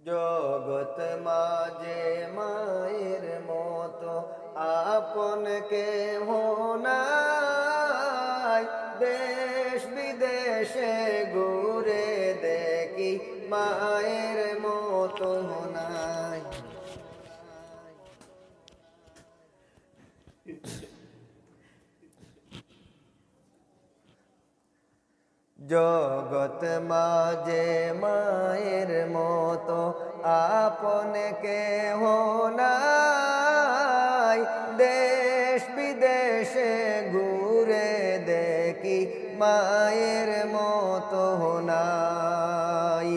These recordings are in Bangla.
জগৎ মাঝে মায়ের মতো আপন কেহ নাই। দেশ বিদেশে ঘুরে দেখি মায়ের মতো নাই। জগৎ মাঝে মায়ের মতো আপন কেহ নাই। দেশ বিদেশে ঘুরে দেখি মায়ের মতো নাই।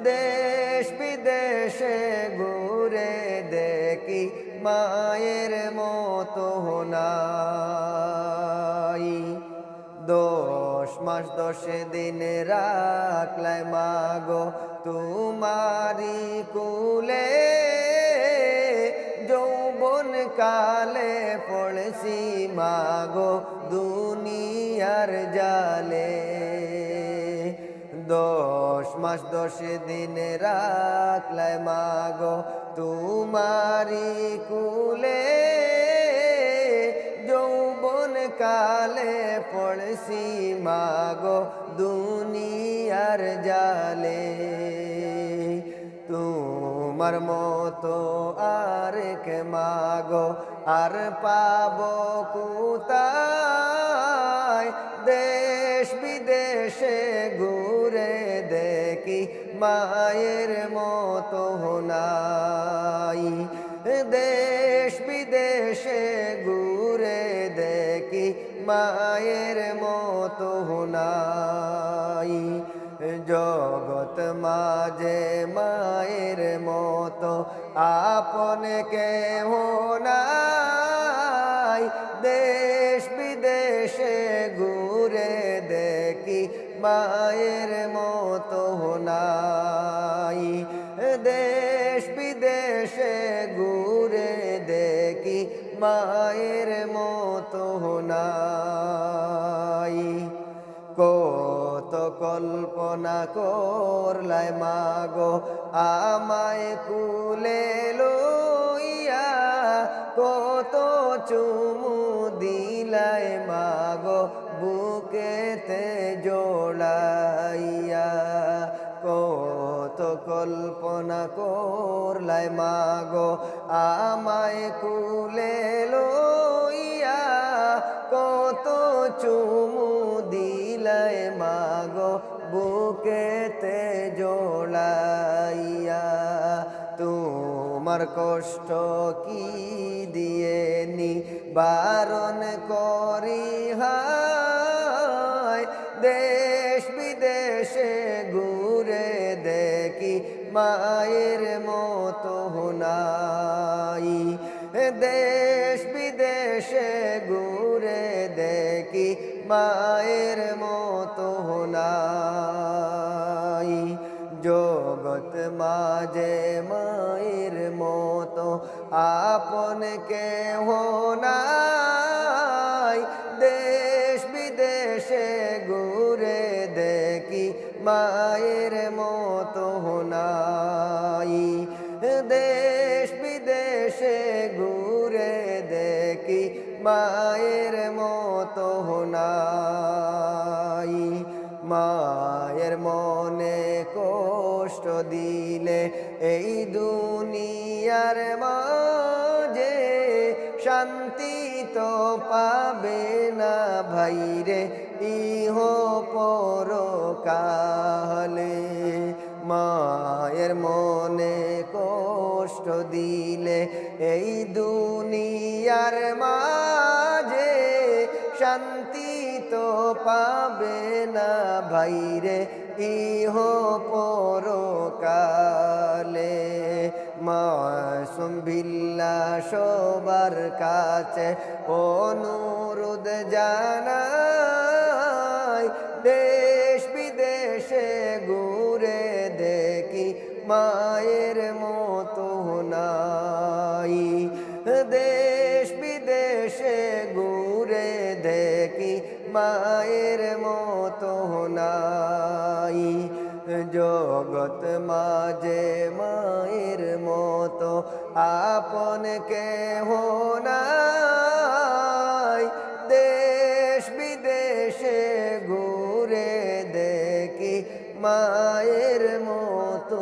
দেশ বিদেশে ঘুরে দেখি মায়ের মতো নাই। 10 মাস 10 দিন রাখলাই মাগো তোমারি কুলে। যৌবন কালে পড়ছি মাগো দুনিয়ার জালে। 10 মাস 10 দিন রাখলাই মাগো তোমারি কুলে। যৌবন কালে পড়ছি মাগো দুনিয়ার জালে। তোমার মতো আর কে মাগো আর পাবো কোথায়। দেশ বিদেশে ঘুরে দেখি মায়ের মতো নাই। দেশ বিদেশে ঘুরে দেখি মায়ের মতো নাই। জগৎ মাঝে মায়ের মতো আপন কেহ নাই। দেশ বিদেশে ঘুরে দেখি মায়ের মতো নাই। দেশ বিদেশে ঘুরে দেখি মায়ের মতো নাই। কত কল্পনা করলাই মাগো আমায় কুলে লইয়া। কত চুমু দিলাই মাগো বুকেতে জড়াইয়া। কত কল্পনা করলাই মাগো আমায় কুলে লইয়া। কত চুমু দিলাই মাগো বুকেতে জড়াইয়া। তোমার কষ্ট কি দিয়ে নি বারণ করি হায়। দেশ বিদেশে ঘুরে দেখি মায়ের মতো নাই। দেশ বিদেশে ঘুরে দেখি মায়ের মতো নাই। জগৎ মাঝে মায়ের মতো আপন কেহ নাই। দেশ বিদেশে ঘুরে দেখি মায়ের মতো নাই। দেশ বিদেশে ঘুরে দেখি মায়ের মতো নাই। মায়ের মনে কষ্ট দিলে এই দুনিয়ার মাঝে শান্তি তো পাবে না ভাইরে ইহ পরকালে। মায়ের মনে কষ্ট দিলে এই দুনিয়ার মাঝে শান্তি তো পাবে না ভাইরে ইহ পরকালে। মাসুম বিল্লাহ সবার কাছে অনুরোধ জানাই। দেশ বিদেশে ঘুরে দেখি মায়ের মতো নাই। দেশ বিদেশে ঘুরে দেখি মায়ের মতো নাই। জগৎ মাঝে মায়ের মতো আপন কেহ নাই। দেশ বিদেশে ঘুরে দেখি মায়ের মতো